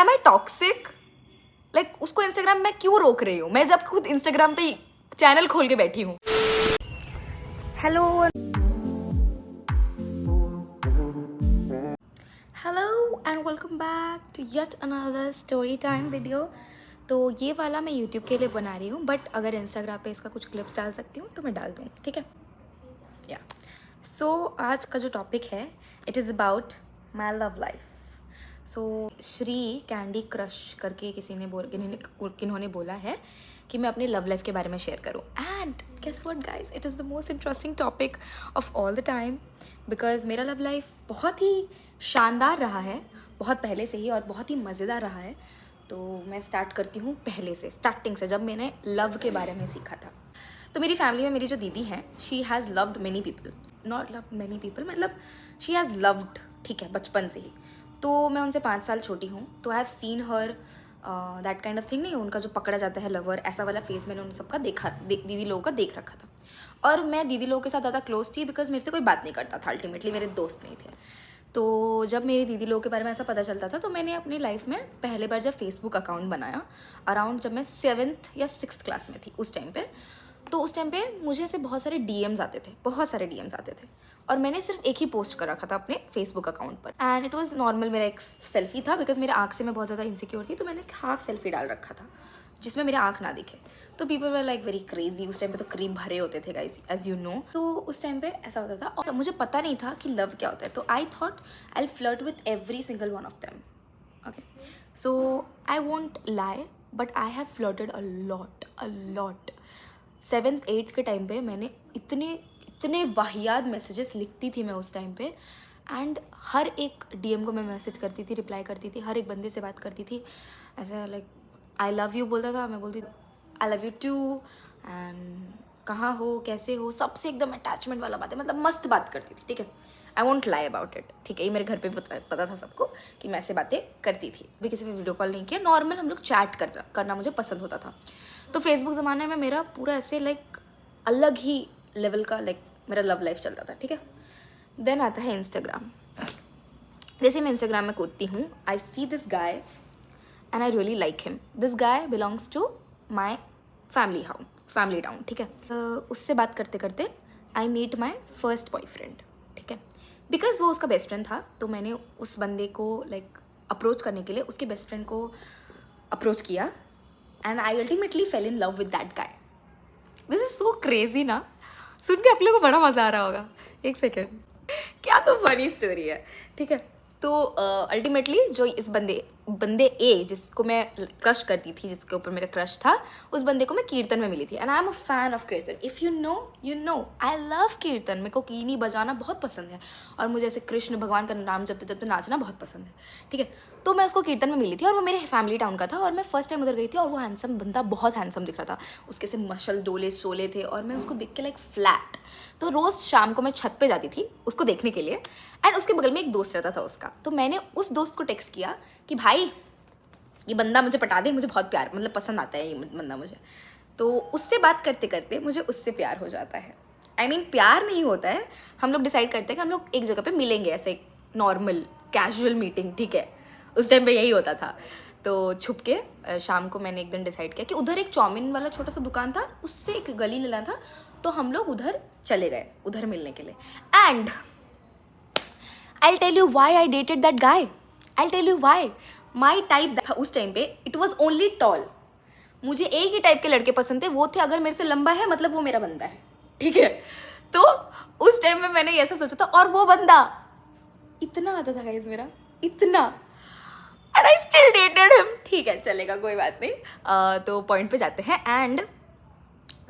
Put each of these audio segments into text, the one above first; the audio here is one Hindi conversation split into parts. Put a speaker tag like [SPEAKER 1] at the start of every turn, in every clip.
[SPEAKER 1] एम आई टॉक्सिक? लाइक उसको इंस्टाग्राम में क्यों रोक रही हूँ मैं, जब खुद इंस्टाग्राम पे चैनल खोल के बैठी हूँ। Hello and welcome back to yet another story time video. तो ये वाला मैं यूट्यूब के लिए बना रही हूँ, बट अगर इंस्टाग्राम पे इसका कुछ क्लिप्स डाल सकती हूँ तो मैं डाल दूँगी, ठीक है। या सो आज का जो टॉपिक है it is about my love life. So Shri candy crush करके किन्होंने बोला है कि मैं अपनी लव लाइफ के बारे में शेयर करूं। And guess what guys, it is the most interesting topic of all the time, because मेरा लव लाइफ बहुत ही शानदार रहा है, बहुत पहले से ही, और बहुत ही मज़ेदार रहा है। तो मैं स्टार्ट करती हूँ पहले से, स्टार्टिंग से, जब मैंने लव के बारे में सीखा था। तो मेरी फैमिली में मेरी जो दीदी हैं, she has loved many people, not loved many people, मतलब शी हैज़ लव्ड, ठीक है, बचपन से ही। तो मैं उनसे 5 साल छोटी हूँ, तो I have seen her that kind of thing, नहीं, उनका जो पकड़ा जाता है लवर, ऐसा वाला फेस मैंने उन सबका देखा, दीदी लोगों का देख रखा था। और मैं दीदी लोगों के साथ ज़्यादा क्लोज थी बिकॉज मेरे से कोई बात नहीं करता था, अल्टीमेटली मेरे दोस्त नहीं थे। तो जब मेरी दीदी लोगों के बारे में ऐसा पता चलता था, तो मैंने अपनी लाइफ में पहले बार जब फेसबुक अकाउंट बनाया, अराउंड जब मैं 7th या 6th क्लास में थी उस टाइम पे, तो उस टाइम पे मुझे ऐसे बहुत सारे डीएम्स आते थे, बहुत सारे डीएम्स आते थे, और मैंने सिर्फ एक ही पोस्ट कर रखा था अपने फेसबुक अकाउंट पर। एंड इट वाज नॉर्मल, मेरा एक सेल्फी था, बिकॉज मेरे आँख से मैं बहुत ज़्यादा इनसिक्योर थी, तो मैंने एक हाफ सेल्फी डाल रखा था जिसमें मेरे आँख ना दिखे। तो people were like very crazy, उस टाइम पे तो करीब भरे होते थे गाइज, एज यू नो। तो उस टाइम पे ऐसा होता था और मुझे पता नहीं था कि लव क्या होता है। तो I thought I flirt with every single one of them, okay. So I won't lie, but I have flirted a lot. 7th 8th के टाइम पे मैंने इतने वाहियात मैसेजेस लिखती थी मैं उस टाइम पे, एंड हर एक डीएम को मैं मैसेज करती थी, रिप्लाई करती थी, हर एक बंदे से बात करती थी, ऐसा लाइक आई लव यू बोलता था, मैं बोलती I love you too, and कहाँ हो, कैसे हो, सबसे एकदम अटैचमेंट वाला बात है, मतलब मस्त बात करती थी, ठीक है। I won't lie about it, ठीक है। ये मेरे घर पे पता था सबको कि मैं ऐसे बातें करती थी। भी किसी पे वीडियो कॉल नहीं किया, नॉर्मल हम लोग चैट करना मुझे पसंद होता था। तो फेसबुक ज़माने में मेरा पूरा ऐसे लाइक अलग ही लेवल का लाइक मेरा लव लाइफ चलता था, ठीक है। देन आता है इंस्टाग्राम। जैसे मैं इंस्टाग्राम में कूदती हूँ, I see this guy and I really like him. This guy belongs to my family town, ठीक है। उससे बात करते करते I meet my first boyfriend, ठीक है। बिकॉज वो उसका बेस्ट फ्रेंड था, तो मैंने उस बंदे को लाइक अप्रोच करने के लिए उसके बेस्ट फ्रेंड को अप्रोच किया, and I ultimately fail in love with that guy. This is so crazy ना, सुन के आप लोगों को बड़ा मज़ा आ रहा होगा। एक सेकेंड, क्या तो फनी स्टोरी है, ठीक है। तो अल्टीमेटली जो इस बंदे ए, जिसको मैं क्रश करती थी, जिसके ऊपर मेरा क्रश था, उस बंदे को मैं कीर्तन में मिली थी। And I am a fan of kirtan, if you know I love kirtan. मेरे को कीनी बजाना बहुत पसंद है, और मुझे ऐसे कृष्ण भगवान का नाम जपते जपते नाचना बहुत पसंद है, ठीक है। तो मैं उसको कीर्तन में मिली थी, और वो मेरे फैमिली टाउन का था, और मैं फर्स्ट टाइम उधर गई थी, और वो हैंडसम बंदा, बहुत हैंडसम दिख रहा था, उसके से मशल डोले शोले थे, और मैं उसको देख के लाइक फ्लैट। तो रोज़ शाम को मैं छत पे जाती थी उसको देखने के लिए, एंड उसके बगल में एक दोस्त रहता था उसका। तो मैंने उस दोस्त को टेक्स्ट किया कि भाई ये बंदा मुझे पटा दे, मुझे बहुत प्यार, मतलब पसंद आता है ये बंदा मुझे। तो उससे बात करते करते मुझे उससे प्यार हो जाता है। आई मीन प्यार नहीं होता है, हम लोग डिसाइड करते हैं कि हम लोग एक जगह पे मिलेंगे, ऐसे नॉर्मल कैजुअल मीटिंग, ठीक है। उस टाइम पे यही होता था। तो छुप के शाम को मैंने एक दिन डिसाइड किया कि उधर एक चाउमीन वाला छोटा सा दुकान था, उससे एक गली लेना था, तो हम लोग उधर चले गए, उधर मिलने के लिए। And I tell you why I dated that guy, I tell you why. My type था उस टाइम पे, इट वॉज ओनली टॉल। मुझे एक ही टाइप के लड़के पसंद थे, वो थे अगर मेरे से लंबा है मतलब वो मेरा बंदा है, ठीक है। तो उस टाइम में मैंने ऐसा सोचा था, और वो बंदा इतना आता था गाइस मेरा, इतना, and I still dated him, ठीक है, चलेगा, कोई बात नहीं। तो पॉइंट पे जाते हैं। And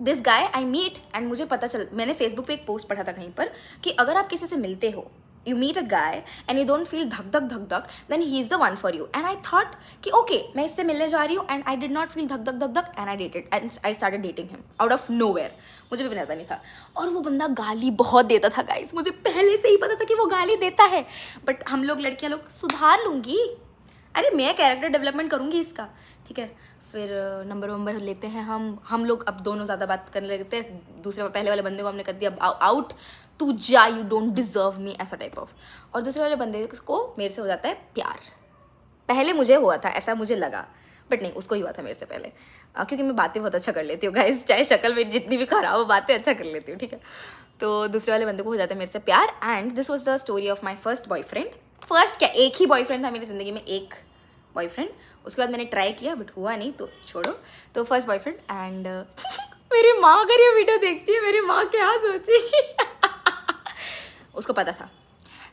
[SPEAKER 1] this guy I meet, and मुझे पता चल, मैंने फेसबुक पे एक पोस्ट पढ़ा था कहीं पर कि अगर आप किसी से मिलते हो, you meet a guy and you don't feel धक धक, then he is the one for you. And I thought कि okay, मैं इससे मिलने जा रही हूँ, and I did not feel धक धक, and I started dating him out of nowhere. मुझे भी पता नहीं था, और वो बंदा गाली बहुत देता था गाइस, मुझे पहले से ही पता था कि वो गाली देता है, बट हम लोग लड़कियाँ लोग सुधार लूँगी, अरे मैं कैरेक्टर डेवलपमेंट करूँगी इसका, ठीक है। फिर नंबर लेते हैं हम लोग, अब दोनों ज़्यादा बात करने लगते हैं। दूसरे पहले वाले बंदे को हमने कर दिया आउट, तू जा, यू डोंट डिजर्व मी, ऐसा टाइप ऑफ। और दूसरे वाले बंदे को मेरे से हो जाता है प्यार, पहले मुझे हुआ था, ऐसा मुझे लगा, बट नहीं, उसको ही हुआ था मेरे से पहले, क्योंकि मैं बातें बहुत अच्छा कर लेती हूँ गाइस, चाहे शक्ल मेरी जितनी भी खराब हो, बातें अच्छा कर लेती हूँ, ठीक है। तो दूसरे वाले बंदे को हो जाता है मेरे से प्यार, and this was the story of my first boyfriend. First क्या, एक ही बॉयफ्रेंड था मेरी ज़िंदगी में, एक बॉयफ्रेंड। उसके बाद मैंने ट्राई किया बट हुआ नहीं, तो छोड़ो। तो फर्स्ट बॉयफ्रेंड, एंड मेरी माँ अगर ये वीडियो देखती है, मेरी माँ क्या सोचेगी। उसको पता था,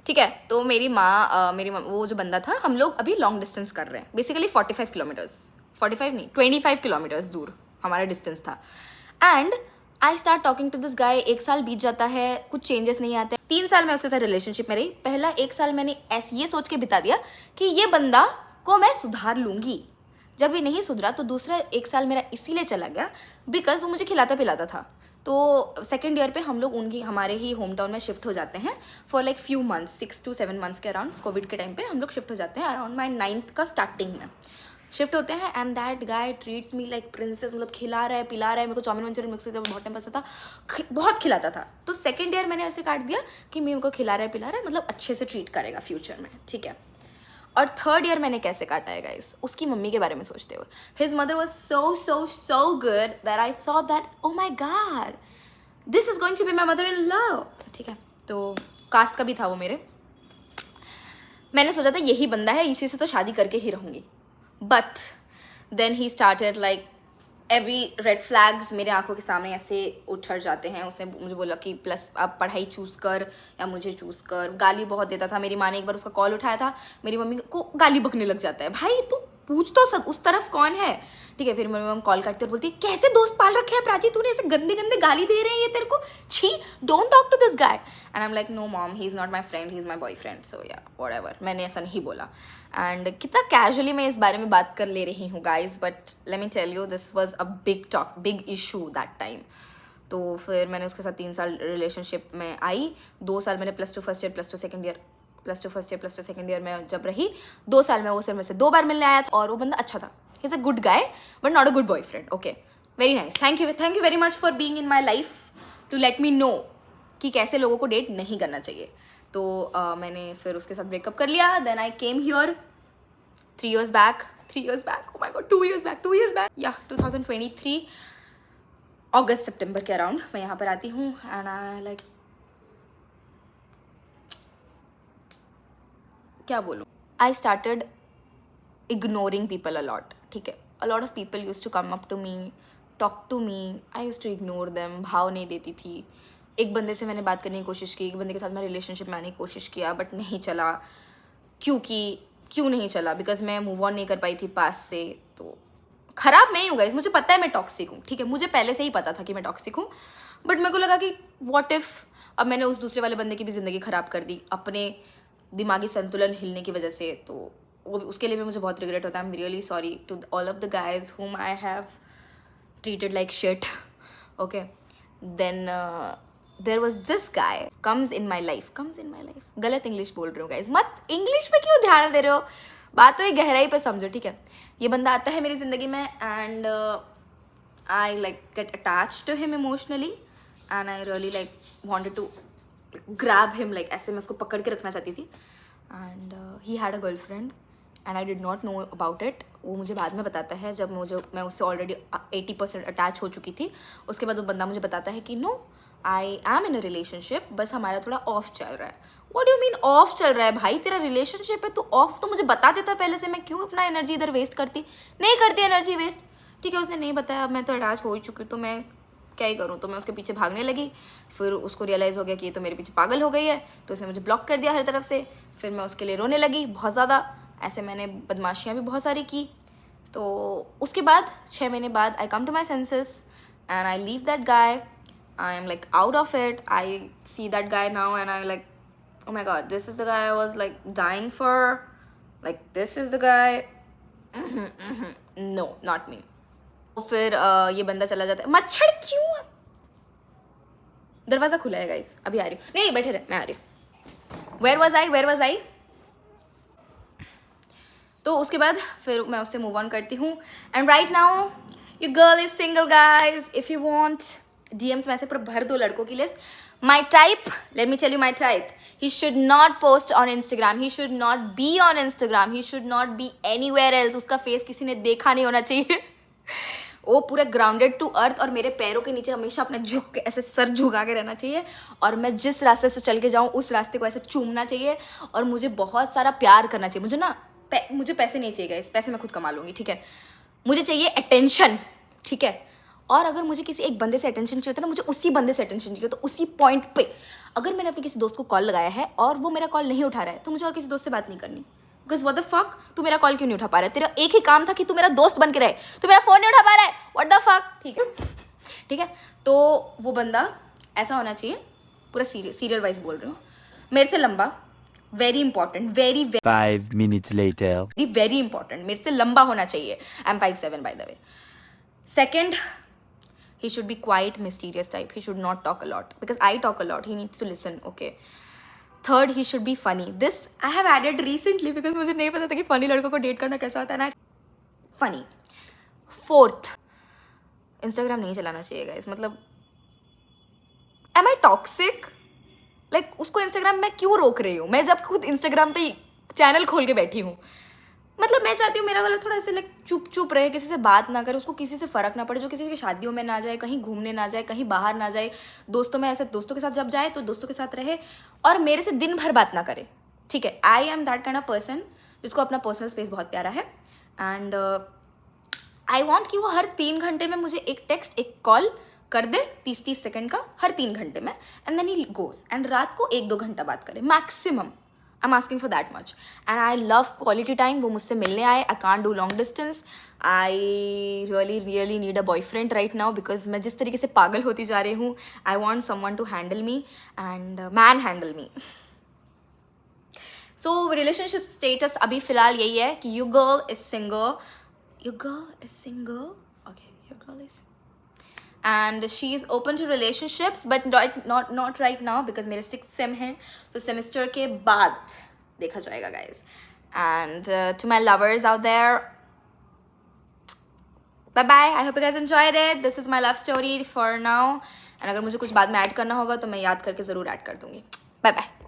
[SPEAKER 1] ठीक है। तो मेरी माँ वो जो बंदा था, हम लोग अभी लॉन्ग डिस्टेंस कर रहे हैं, बेसिकली 45 किलोमीटर्स, 45 नहीं 25 किलोमीटर्स दूर हमारा डिस्टेंस था। And I start talking to this guy. 1 साल बीत जाता है, कुछ चेंजेस नहीं आते। 3 साल मैं उसके साथ रिलेशनशिप में रही। पहला 1 साल मैंने ऐसे ये सोच के बिता दिया कि ये बंदा को मैं सुधार लूँगी। जब ये नहीं सुधरा तो दूसरा 1 साल मेरा इसीलिए चला गया बिकॉज वो मुझे खिलाता पिलाता था। तो सेकेंड ईयर पे हम लोग हमारे ही होम टाउन में शिफ्ट हो जाते हैं for like few months, 6 to 7 months के अराउंड। कोविड के टाइम पे हम लोग शिफ्ट हो जाते हैं, अराउंड माई 9th का स्टार्टिंग में शिफ्ट होते हैं। And that guy treats me like princess, मतलब खिला रहा है पिला रहा है। मेरे को चाउमिन मंचूरियन मिक्स बहुत टाइम पसंद था, बहुत खिलाता था। तो सेकेंड ईयर मैंने ऐसे काट दिया कि मेरे को खिला रहा है पिला रहा है, मतलब अच्छे से ट्रीट करेगा फ्यूचर में, ठीक है। और थर्ड ईयर मैंने कैसे काटा है गाइस, उसकी मम्मी के बारे में सोचते हुए। His mother was so good that I thought that oh my god, this is going to be my mother in law, ठीक है। तो कास्ट का भी था वो मेरे। मैंने सोचा था यही बंदा है, इसी से तो शादी करके ही रहूँगी। But then he started like every red flags मेरे आंखों के सामने ऐसे उछड़ जाते हैं। उसने मुझे बोला कि प्लस आप पढ़ाई चूज़ कर या मुझे चूज़ कर। गाली बहुत देता था। मेरी माँ ने एक बार उसका कॉल उठाया था, मेरी मम्मी को गाली बकने लग जाता है, भाई तू पूछ तो सब उस तरफ कौन है, ठीक है। फिर मेरी मम्मी कॉल करती और बोलती है कैसे दोस्त पाल रखे हैं प्राची तूने, ऐसे गंदे गंदे गाली दे रहे हैं ये तेरे को, छी don't talk to this guy. And I am like no mom, he is not my friend, he is my boyfriend, so yeah whatever. मैंने ऐसा नहीं बोला। एंड कितना कैजुअली मैं इस बारे में बात कर ले रही हूँ guys, but let me tell you this was a big issue that time. तो फिर मैंने उसके साथ 3 साल रिलेशनशिप में आई। 2 साल मैंने +2 first year +2 second year, +2 first year +2 second year में जब रही। 2 साल में वो सिर्फ मेरे से 2 बार मिलने आया था, और वो बंदा अच्छा था। He is a good guy but not a good boyfriend. Okay, very nice, thank you very much for being in my life to let me know कि कैसे लोगों को डेट नहीं करना चाहिए। तो मैंने फिर उसके साथ ब्रेकअप कर लिया। Then I came here 3 years back, oh my god, 2 years back, या 2023 अगस्त सितंबर के अराउंड मैं यहाँ पर आती हूँ। एंड आई लाइक, क्या बोलूँ, I started ignoring people a lot, ठीक है। A lot of people use to come up to me, talk to me, I use to ignore them. भाव नहीं देती थी। एक बंदे से मैंने बात करने की कोशिश की, एक बंदे के साथ मैं रिलेशनशिप में आने की कोशिश किया, बट नहीं चला। क्यों नहीं चला? बिकॉज मैं मूव ऑन नहीं कर पाई थी पास से। तो खराब मैं ही हूँ गाइस, मुझे पता है मैं टॉक्सिक हूँ, ठीक है। मुझे पहले से ही पता था कि मैं टॉक्सिक हूँ, बट मेरे को लगा कि व्हाट इफ अब मैंने उस दूसरे वाले बंदे की भी ज़िंदगी ख़राब कर दी अपने दिमागी संतुलन हिलने की वजह से। तो वो उसके लिए भी मुझे बहुत रिग्रेट होता है। I am really sorry to all of the guys whom I have treated like shit. Okay, then there was this guy comes in my life. गलत इंग्लिश बोल रही हूँ गाइज, मत इंग्लिश पे क्यों ध्यान दे रहे हो, बात तो एक गहराई पे समझो, ठीक है। ये बंदा आता है मेरी ज़िंदगी में, and I like get attach to him emotionally, and I really like wanted to grab him, like ऐसे मैं उसको पकड़ के रखना चाहती थी। And he had a girlfriend and I did not know about it. वो मुझे बाद में बताता है, जब मैं उससे ऑलरेडी 80% अटैच हो चुकी थी। उसके बाद वो बंदा मुझे बताता है कि no, I am in a relationship, बस हमारा थोड़ा ऑफ चल रहा है। What do you mean off चल रहा है? भाई तेरा रिलेशनशिप है, तो ऑफ तो मुझे बता देता पहले से, मैं क्यों अपना एनर्जी इधर वेस्ट करती? नहीं करती एनर्जी वेस्ट, ठीक है। उसने नहीं बताया, अब मैं तो अटैच हो ही चुकी हूँ, तो मैं क्या ही करूँ। तो मैं उसके पीछे भागने लगी। फिर उसको रियलाइज़ हो गया कि ये तो मेरे पीछे पागल हो गई है, तो उसने मुझे ब्लॉक कर दिया हर तरफ से। फिर मैं उसके लिए रोने लगी बहुत ज़्यादा। ऐसे मैंने बदमाशियाँ भी बहुत सारी की। तो उसके बाद 6 महीने बाद I come to my senses and I leave that guy. I am like out of it. I see that guy now and I like, oh my god, this is the guy I was like dying for. Like this is the guy. No, not me. तो फिर ये बंदा चला जाता है। मच्छर क्यों? दरवाज़ा खुला है गाइस, अभी आ रही हूँ। नहीं बैठे रहे, मैं आ रही हूँ। Where was I? तो उसके बाद फिर मैं उससे मूव ऑन करती हूँ। And right now your girl is single guys. If you want DMs में ऐसे पूरा भर दो लड़कों की list. My type, let me tell you my type. He should not post on Instagram. He should not be on Instagram. He should not be anywhere else. उसका फेस किसी ने देखा नहीं होना चाहिए. वो पूरा ग्राउंडेड टू अर्थ और मेरे पैरों के नीचे हमेशा अपने झुक के ऐसे सर झुका के रहना चाहिए. और मैं जिस रास्ते से चल के जाऊँ उस रास्ते को ऐसे चूमना चाहिए. और मुझे बहुत सारा प्यार करना चाहिए. मुझे ना मुझे पैसे नहीं चाहिए गाइस. पैसे मैं खुद कमा लूँगी, ठीक है. मुझे चाहिए अटेंशन, ठीक है. और अगर मुझे किसी एक बंदे से अटेंशन चाहिए होता है ना, मुझे उसी बंदे से अटेंशन चाहिए. तो उसी पॉइंट पे अगर मैंने अपने किसी दोस्त को कॉल लगाया है और वो मेरा कॉल नहीं उठा रहा है, तो मुझे और किसी दोस्त से बात नहीं करनी. बिकॉज व्हाट द फक, तू मेरा कॉल क्यों नहीं उठा पा रहा है? तेरा एक ही काम था कि तू मेरा दोस्त बन के रहे, तू मेरा फ़ोन नहीं उठा पा रहा है. What the fuck. ठीक है, ठीक है. तो वो बंदा ऐसा होना चाहिए, पूरा सीरियल वाइज बोल रही हूँ, मेरे से लंबा, very important, very
[SPEAKER 2] 5 minutes later.
[SPEAKER 1] Very important, मेरे से लंबा होना चाहिए. I am 5'7" by the way. Second, he should be quite mysterious type. He should not talk a lot because I talk a lot. He needs to listen. Okay. Third, he should be funny. This I have added recently because मुझे नहीं पता था कि funny लड़कों को date करना कैसा होता है ना. Funny. Fourth, Instagram नहीं चलाना चाहिए guys. मतलब am I toxic? Like उसको Instagram में क्यों रोक रही हूँ मैं, जब खुद Instagram पे चैनल खोल के बैठी हूँ. मतलब मैं चाहती हूँ मेरा वाला थोड़ा ऐसे लाइक चुप चुप रहे, किसी से बात ना करे, उसको किसी से फ़र्क ना पड़े, जो किसी की शादियों में ना जाए, कहीं घूमने ना जाए, कहीं बाहर ना जाए, दोस्तों में ऐसे दोस्तों के साथ जब जाए तो दोस्तों के साथ रहे और मेरे से दिन भर बात ना करे. ठीक है, I M that kind of person जिसको अपना पर्सनल स्पेस बहुत प्यारा है. एंड आई वॉन्ट कि वो हर 3 घंटे में मुझे एक टेक्स्ट, एक कॉल कर दे 30-30 सेकेंड का हर 3 घंटे में. And then he goes and रात को 1-2 घंटा बात करे maximum. I'm asking for that much. And I love quality time. वो मुझसे मिलने आए. I can't do long distance. I really need a boyfriend right now because मैं जिस तरीके से पागल होती जा रही हूँ, I want someone to handle me and manhandle me. So relationship status अभी फ़िलहाल यही है कि your girl is single. Your girl is single. Okay, your girl is. And she is open to relationships but not right now because मेरे 6th sem है, तो semester के बाद देखा जाएगा guys. And to my lovers out there, bye bye. I hope you guys enjoyed it. This is my love story for now. And अगर मुझे कुछ बाद में ऐड करना होगा तो मैं याद करके ज़रूर ऐड कर दूँगी. Bye bye.